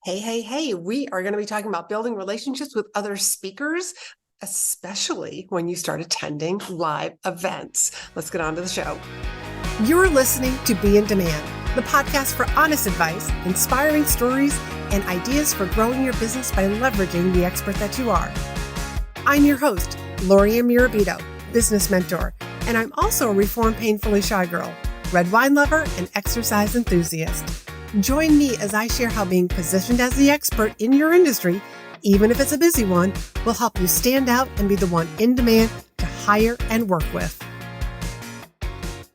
Hey, we are going to be talking about building relationships with other speakers, especially when you start attending live events. Let's get on to the show. You're listening to Be in Demand, the podcast for honest advice, inspiring stories, and ideas for growing your business by leveraging the expert that you are. I'm your host, Laurie-Ann, business mentor, and I'm also a reformed painfully shy girl, red wine lover, and exercise enthusiast. Join me as I share how being positioned as the expert in your industry, even if it's a busy one, will help you stand out and be the one in demand to hire and work with.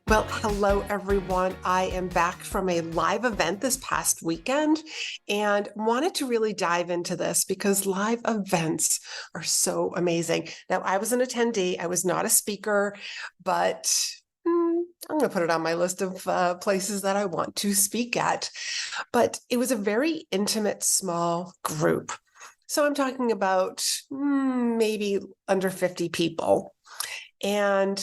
Well, hello, everyone. I am back from a live event this past weekend and wanted to really dive into this because live events are so amazing. Now, I was an attendee. I was not a speaker, but I'm going to put it on my list of places that I want to speak at. But it was a very intimate, small group. So I'm talking about maybe under 50 people and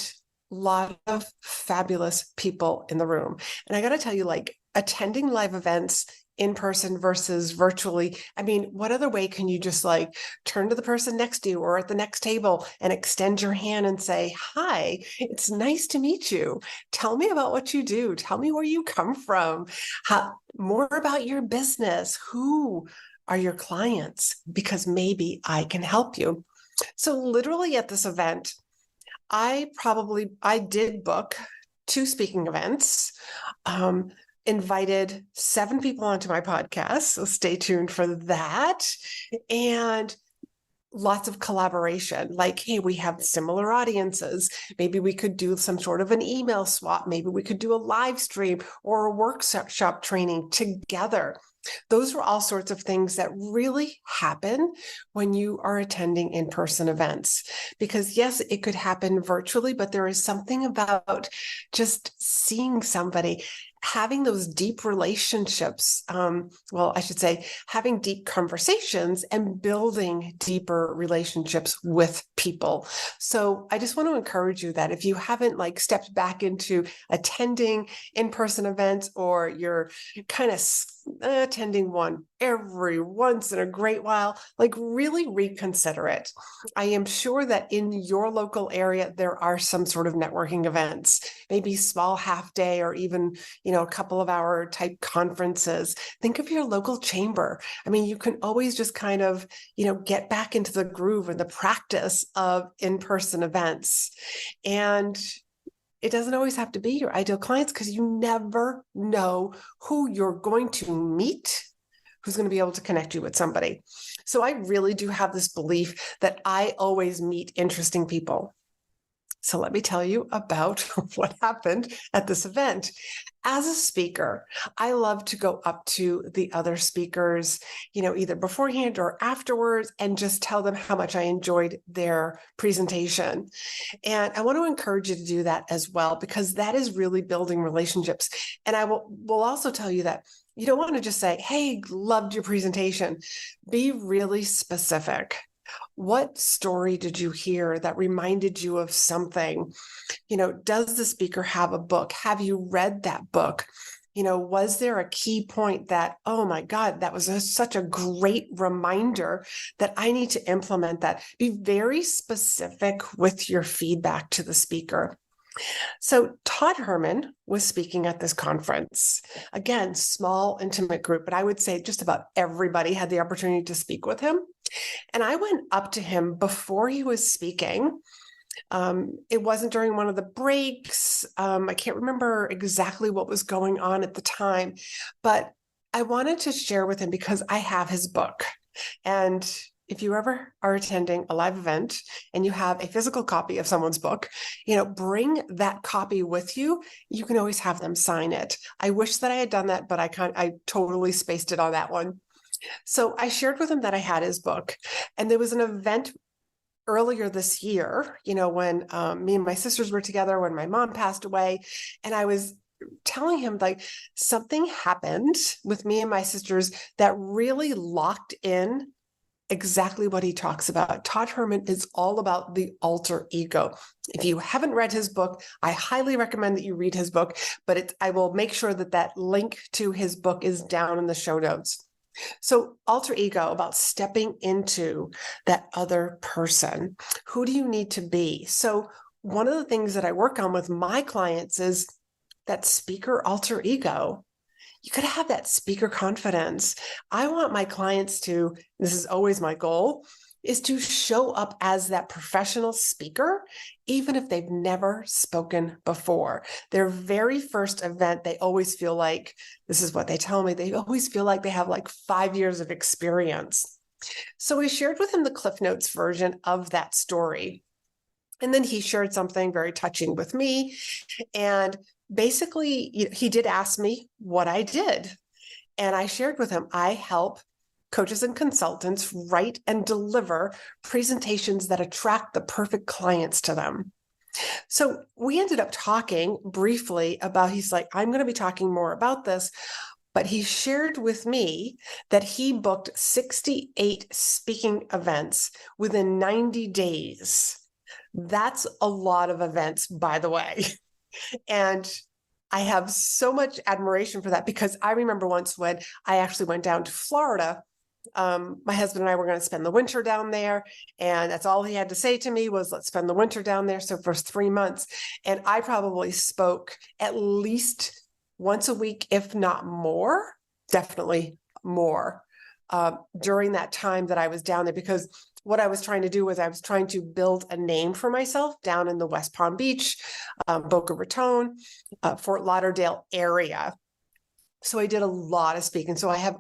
a lot of fabulous people in the room. And I got to tell you, like attending live events in person versus virtually. I mean, what other way can you just like turn to the person next to you or at the next table and extend your hand and say, hi, it's nice to meet you. Tell me about what you do. Tell me where you come from. More about your business. Who are your clients? Because maybe I can help you. So literally at this event, I did book 2 speaking events. Invited 7 people onto my podcast, so stay tuned for that. And lots of collaboration, like, hey, we have similar audiences. Maybe we could do some sort of an email swap. Maybe we could do a live stream or a workshop training together. Those are all sorts of things that really happen when you are attending in-person events. Because yes, it could happen virtually, but there is something about just seeing somebody, having those deep relationships, I should say, having deep conversations and building deeper relationships with people. So I just want to encourage you that if you haven't like stepped back into attending in-person events, or you're kind of attending one every once in a great while, like really reconsider it. I am sure that in your local area, there are some sort of networking events, maybe small half day or even, a couple of hour type conferences. Think of your local chamber. I mean, you can always just kind of, get back into the groove and the practice of in-person events. And it doesn't always have to be your ideal clients, because you never know who you're going to meet, who's going to be able to connect you with somebody. So I really do have this belief that I always meet interesting people. So let me tell you about what happened at this event. As a speaker, I love to go up to the other speakers, either beforehand or afterwards, and just tell them how much I enjoyed their presentation. And I want to encourage you to do that as well, because that is really building relationships. And I will also tell you that you don't want to just say, hey, loved your presentation. Be really specific. What story did you hear that reminded you of something? Does the speaker have a book? Have you read that book? Was there a key point that, oh my God, that was such a great reminder that I need to implement that? Be very specific with your feedback to the speaker. So Todd Herman was speaking at this conference. Again, small, intimate group, but I would say just about everybody had the opportunity to speak with him. And I went up to him before he was speaking. It wasn't during one of the breaks. I can't remember exactly what was going on at the time, but I wanted to share with him because I have his book. And if you ever are attending a live event and you have a physical copy of someone's book, bring that copy with you. You can always have them sign it. I wish that I had done that, but I totally spaced it on that one. So I shared with him that I had his book, and there was an event earlier this year, when me and my sisters were together, when my mom passed away, and I was telling him like something happened with me and my sisters that really locked in exactly what he talks about. Todd Herman is all about the alter ego. If you haven't read his book, I highly recommend that you read his book, but I will make sure that link to his book is down in the show notes. So alter ego, about stepping into that other person. Who do you need to be? So one of the things that I work on with my clients is that speaker alter ego. You got to have that speaker confidence. I want my clients to, this is always my goal, is to show up as that professional speaker, even if they've never spoken before. Their very first event, they always feel like, this is what they tell me, they always feel like they have like 5 years of experience. So we shared with him the Cliff Notes version of that story. And then he shared something very touching with me. And basically, he did ask me what I did. And I shared with him, I help coaches and consultants write and deliver presentations that attract the perfect clients to them. So we ended up talking briefly about, he's like, I'm going to be talking more about this. But he shared with me that he booked 68 speaking events within 90 days. That's a lot of events, by the way. And I have so much admiration for that, because I remember once when I actually went down to Florida, my husband and I were going to spend the winter down there. And that's all he had to say to me was, let's spend the winter down there. So for 3 months, and I probably spoke at least once a week, if not more, definitely more, during that time that I was down there, because what I was trying to do was I was trying to build a name for myself down in the West Palm Beach, Boca Raton, Fort Lauderdale area. So I did a lot of speaking. So I have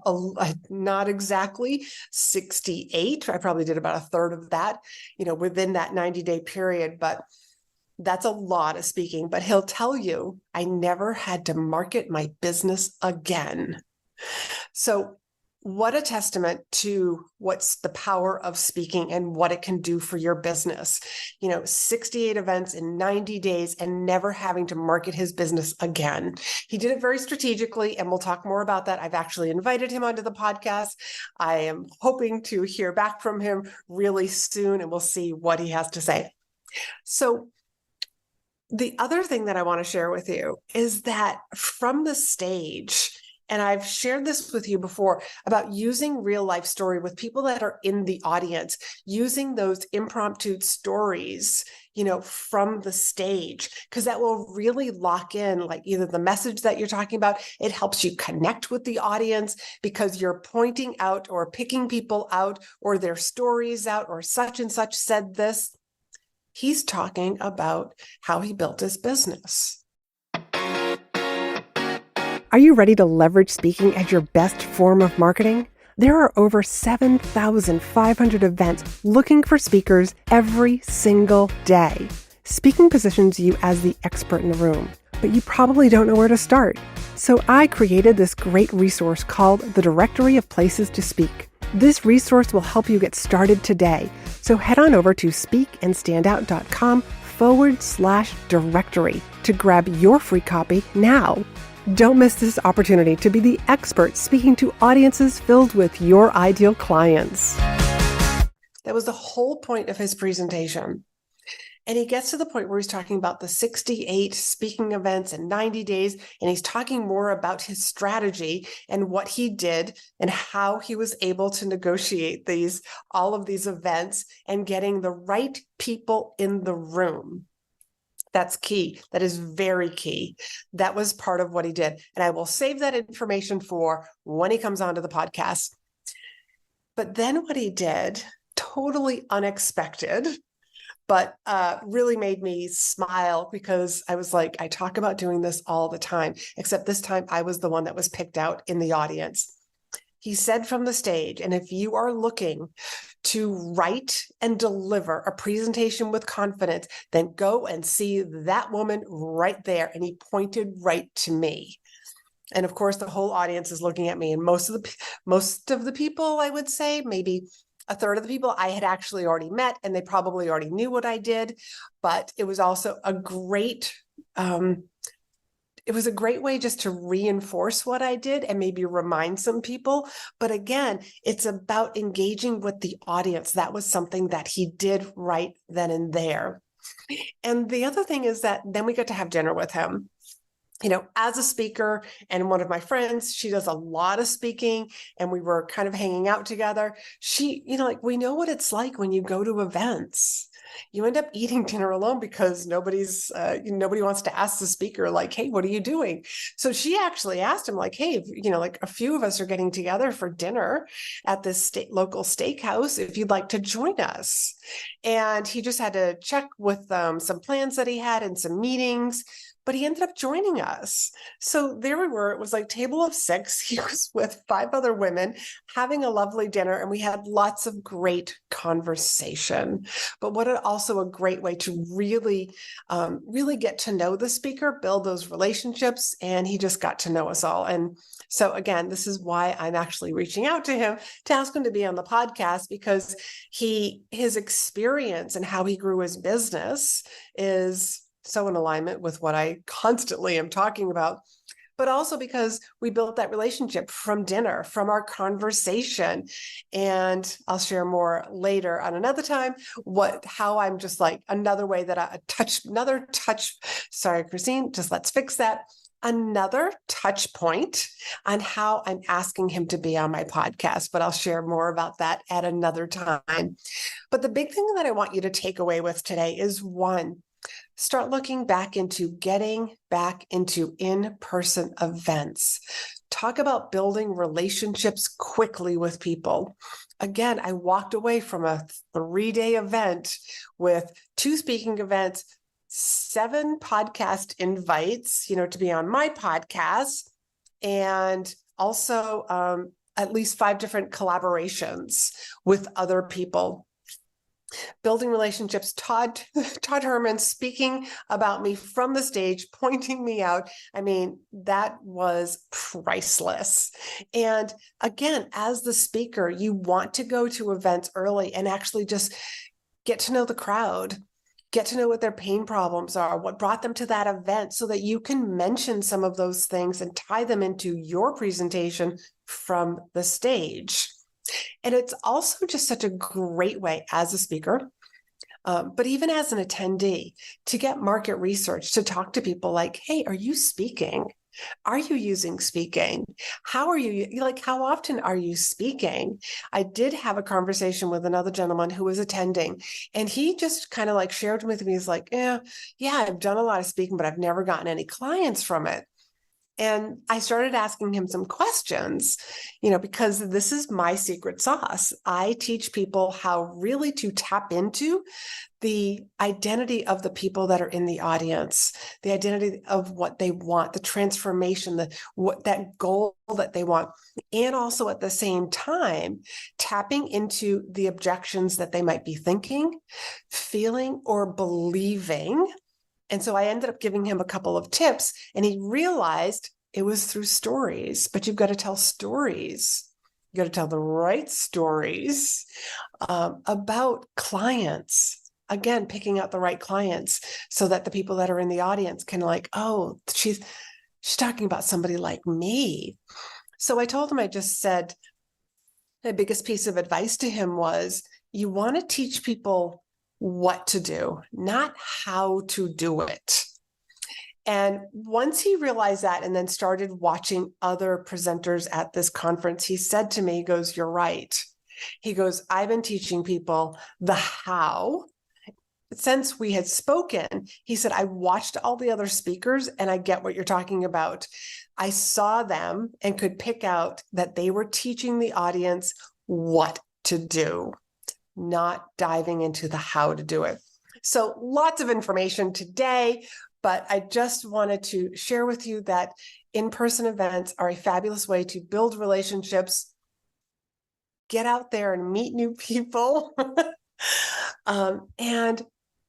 not exactly 68. I probably did about a third of that, within that 90-day period, but that's a lot of speaking. But he'll tell you, I never had to market my business again. So what a testament to what's the power of speaking and what it can do for your business. 68 events in 90 days and never having to market his business again. He did it very strategically, and we'll talk more about that. I've actually invited him onto the podcast. I am hoping to hear back from him really soon, and we'll see what he has to say. So the other thing that I want to share with you is that from the stage, and I've shared this with you before, about using real life story with people that are in the audience, using those impromptu stories, from the stage, because that will really lock in like either the message that you're talking about. It helps you connect with the audience because you're pointing out or picking people out or their stories out, or such and such said this. He's talking about how he built his business. Are you ready to leverage speaking as your best form of marketing? There are over 7,500 events looking for speakers every single day. Speaking positions you as the expert in the room, but you probably don't know where to start. So I created this great resource called the Directory of Places to Speak. This resource will help you get started today. So head on over to speakandstandout.com/directory to grab your free copy now. Don't miss this opportunity to be the expert speaking to audiences filled with your ideal clients. That was the whole point of his presentation. And he gets to the point where he's talking about the 68 speaking events in 90 days, and he's talking more about his strategy and what he did and how he was able to negotiate all of these events and getting the right people in the room. That's key. That is very key. That was part of what he did. And I will save that information for when he comes onto the podcast. But then what he did, totally unexpected, but really made me smile, because I was like, I talk about doing this all the time, except this time I was the one that was picked out in the audience. He said from the stage, and if you are looking to write and deliver a presentation with confidence, then go and see that woman right there. And he pointed right to me. And of course, the whole audience is looking at me. And most of the people, I would say, maybe a third of the people I had actually already met, and they probably already knew what I did. But it was also a great way just to reinforce what I did and maybe remind some people. But again, it's about engaging with the audience. That was something that he did right then and there. And the other thing is that then we got to have dinner with him. as a speaker, and one of my friends, she does a lot of speaking, and we were kind of hanging out together. She, we know what it's like when you go to events. You end up eating dinner alone because nobody wants to ask the speaker, like, hey, what are you doing? So she actually asked him, like, hey, like a few of us are getting together for dinner at this local steakhouse, if you'd like to join us. And he just had to check with some plans that he had and some meetings, but he ended up joining us. So there we were. It was like table of 6. He was with 5 other women having a lovely dinner, and we had lots of great conversation. But also a great way to really, really get to know the speaker, build those relationships, and he just got to know us all. And so again, this is why I'm actually reaching out to him to ask him to be on the podcast, because his experience and how he grew his business is so in alignment with what I constantly am talking about, but also because we built that relationship from dinner, from our conversation. And I'll share more later on another time, how I'm just like another way that sorry, Christine, just let's fix that. Another touch point on how I'm asking him to be on my podcast, but I'll share more about that at another time. But the big thing that I want you to take away with today is, one, start looking getting back into in-person events. Talk about building relationships quickly with people. Again, I walked away from a 3-day event with 2 speaking events, 7 podcast invites, to be on my podcast, and also at least 5 different collaborations with other people. Building relationships, Todd Herman speaking about me from the stage, pointing me out. I mean, that was priceless. And again, as the speaker, you want to go to events early and actually just get to know the crowd, get to know what their pain problems are, what brought them to that event, so that you can mention some of those things and tie them into your presentation from the stage. And it's also just such a great way as a speaker, but even as an attendee, to get market research, to talk to people like, hey, are you speaking? Are you using speaking? How often are you speaking? I did have a conversation with another gentleman who was attending, and he just kind of like shared with me, he's like, yeah, I've done a lot of speaking, but I've never gotten any clients from it. And I started asking him some questions, because this is my secret sauce. I teach people how really to tap into the identity of the people that are in the audience, the identity of what they want, the transformation, that goal that they want, and also at the same time, tapping into the objections that they might be thinking, feeling, or believing. And so I ended up giving him a couple of tips, and he realized it was through stories. But you've got to tell stories. You got to tell the right stories about clients. Again, picking out the right clients so that the people that are in the audience can oh, she's talking about somebody like me. So I told him, I just said, the biggest piece of advice to him was, you want to teach people what to do, not how to do it. And once he realized that and then started watching other presenters at this conference, he said to me, he goes, you're right. He goes, I've been teaching people the how. Since we had spoken, he said, I watched all the other speakers and I get what you're talking about. I saw them and could pick out that they were teaching the audience what to do, not diving into the how to do it. So lots of information today, but I just wanted to share with you that in-person events are a fabulous way to build relationships, get out there and meet new people, and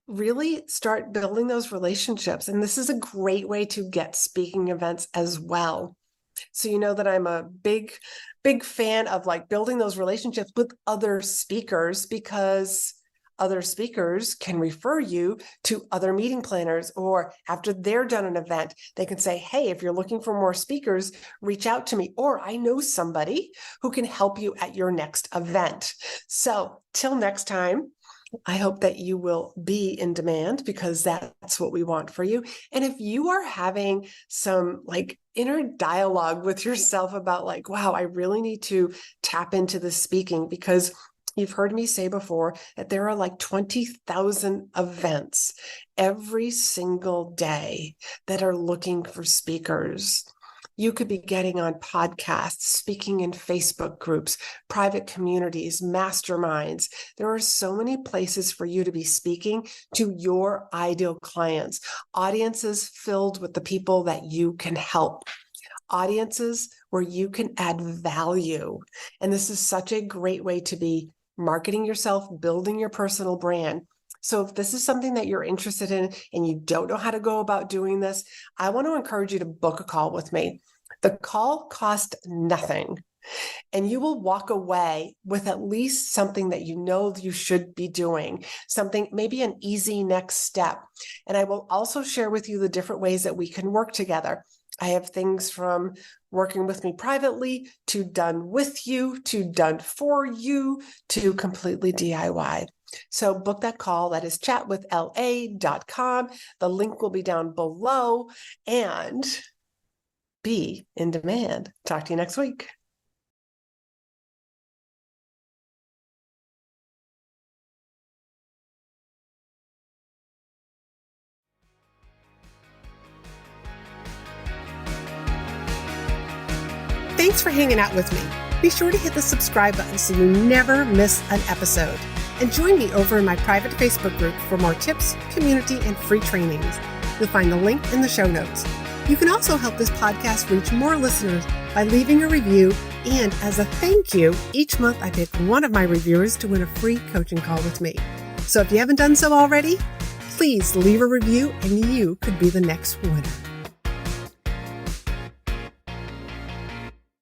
really start building those relationships. And this is a great way to get speaking events as well. So you know that I'm a big fan of building those relationships with other speakers, because other speakers can refer you to other meeting planners, or after they're done an event, they can say, hey, if you're looking for more speakers, reach out to me, or I know somebody who can help you at your next event. So till next time, I hope that you will be in demand because that's what we want for you. And if you are having some like inner dialogue with yourself about like, wow, I really need to tap into the speaking, because you've heard me say before that there are like 20,000 events every single day that are looking for speakers. You could be getting on podcasts, speaking in Facebook groups, private communities, masterminds. There are so many places for you to be speaking to your ideal clients, audiences filled with the people that you can help, audiences where you can add value. And this is such a great way to be marketing yourself, building your personal brand. So if this is something that you're interested in and you don't know how to go about doing this, I want to encourage you to book a call with me. The call costs nothing, and you will walk away with at least something that you know you should be doing, something, maybe an easy next step. And I will also share with you the different ways that we can work together. I have things from working with me privately to done with you, to done for you, to completely DIY. So book that call. That is chatwithla.com. The link will be down below, and be in demand. Talk to you next week. Thanks for hanging out with me. Be sure to hit the subscribe button so you never miss an episode. And join me over in my private Facebook group for more tips, community, and free trainings. You'll find the link in the show notes. You can also help this podcast reach more listeners by leaving a review. And as a thank you, each month I pick one of my reviewers to win a free coaching call with me. So if you haven't done so already, please leave a review and you could be the next winner.